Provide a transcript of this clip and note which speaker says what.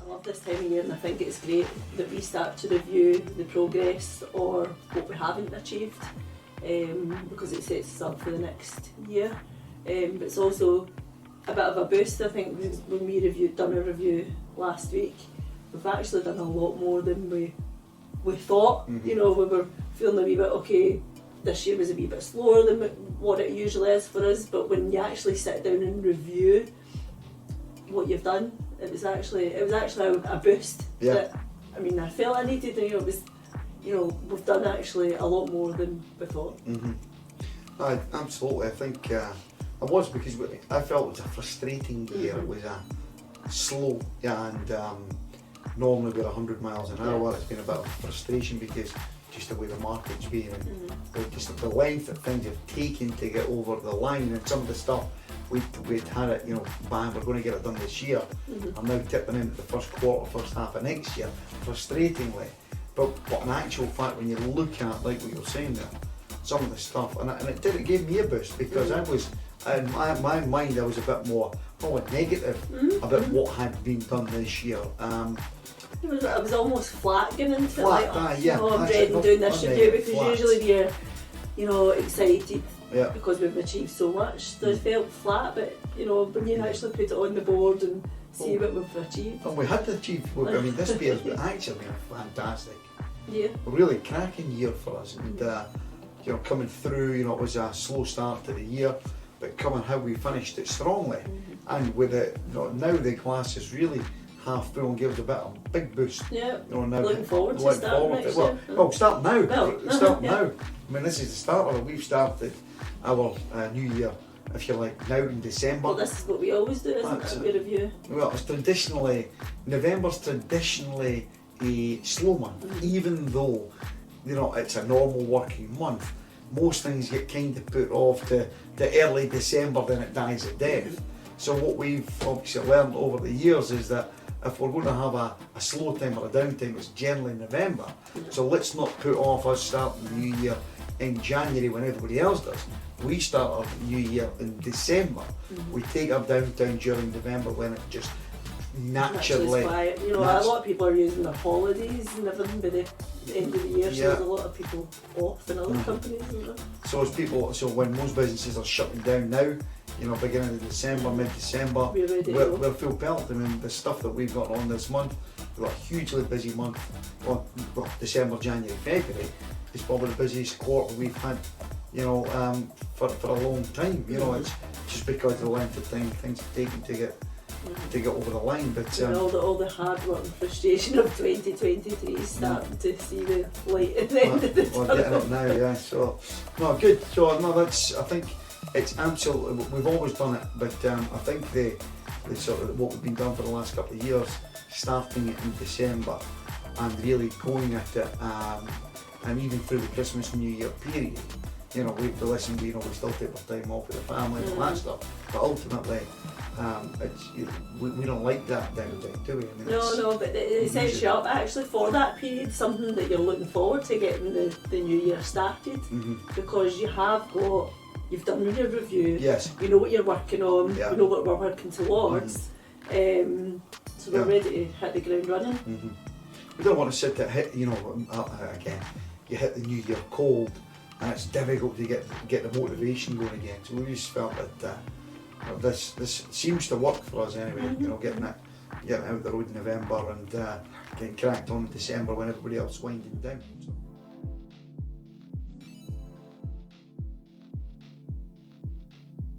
Speaker 1: love this time of year, and I think it's great that we start to review the progress or what we haven't achieved, because it sets us up for the next year. But it's also a bit of a boost. I think when we done a review last week, we've actually done a lot more than we thought. You know, we were feeling a wee bit, okay, this year was a wee bit slower than what it usually is for us, but when you actually sit down and review what you've done, it was actually a boost.
Speaker 2: Yeah.
Speaker 1: That, I mean, I felt I needed, and it was, we've done actually a lot more than we thought.
Speaker 2: Absolutely. I think it was, because I felt it was a frustrating year. It was a slow, and normally we're 100 miles an hour. It's been a bit of frustration because just the way the market's been, and just the length that things have taken to get over the line, and some of the stuff we'd had it, bang, we're going to get it done this year. I'm now tipping into the first half of next year, frustratingly. But in actual fact, when you look at, like what you're saying there, some of the stuff, and it gave me a boost, because I was, in my mind, I was a bit more probably negative about what had been done this year.
Speaker 1: It was almost flat getting into
Speaker 2: flat,
Speaker 1: it,
Speaker 2: I'm
Speaker 1: dreading doing this review, because
Speaker 2: flat.
Speaker 1: Usually we're, excited because we've achieved so much. So it felt flat, but when you actually put it on the board and see what we've achieved.
Speaker 2: And we had to achieve. I mean, this year's actually been fantastic.
Speaker 1: Yeah.
Speaker 2: A really cracking year for us, and coming through. It was a slow start to the year, but coming how we finished it strongly, and with it, now the glass is really half full and gives a big boost.
Speaker 1: Yeah.
Speaker 2: Now
Speaker 1: looking forward to starting next year.
Speaker 2: Well, start now. Start
Speaker 1: yeah.
Speaker 2: now. I mean, this is the start of it. We've started our new year, if you like, now in December.
Speaker 1: Well, this is what we always do, isn't it? We review.
Speaker 2: Well, November's traditionally a slow month, even though it's a normal working month. Most things get kind of put off to early December, then it dies a death. So what we've obviously learned over the years is that if we're going to have a slow time or a downtime, it's generally November. So let's not put off us starting the new year in January when everybody else does. We start our new year in December. We take our downtime during November when it just naturally.
Speaker 1: Quiet. A lot of people are using their holidays and everything by the end of the year. So there's a lot of people off in other companies.
Speaker 2: So when most businesses are shutting down now, beginning of December, mid-December, we're full pelt. I mean, the stuff that we've got on this month, we've got a hugely busy month. Well, December, January, February is probably the busiest quarter we've had, for a long time. It's just because of the length of time things have taken to get over the line. But
Speaker 1: all the hard work and frustration of 2023 is starting to see the light at the end of the tunnel.
Speaker 2: We're getting up now, yeah. So, no, good. So, no, I think it's absolutely, we've always done it, but I think the sort of what we've been doing for the last couple of years, starting it in December and really going at it, and even through the Christmas and New Year period, we still take our time off with the family and all that stuff, but ultimately, we don't like that downtime, do we? I mean,
Speaker 1: no, but it sets you up actually for that period, something that you're looking forward to getting the new year started, because you've done your review, you know what you're working on, you know what we're working towards, so we're ready to hit the ground running.
Speaker 2: We don't want to sit there, again, you hit the new year cold, and it's difficult to get the motivation going again. So we just felt that this seems to work for us anyway. Getting out the road in November and getting cracked on in December when everybody else is winding down. So.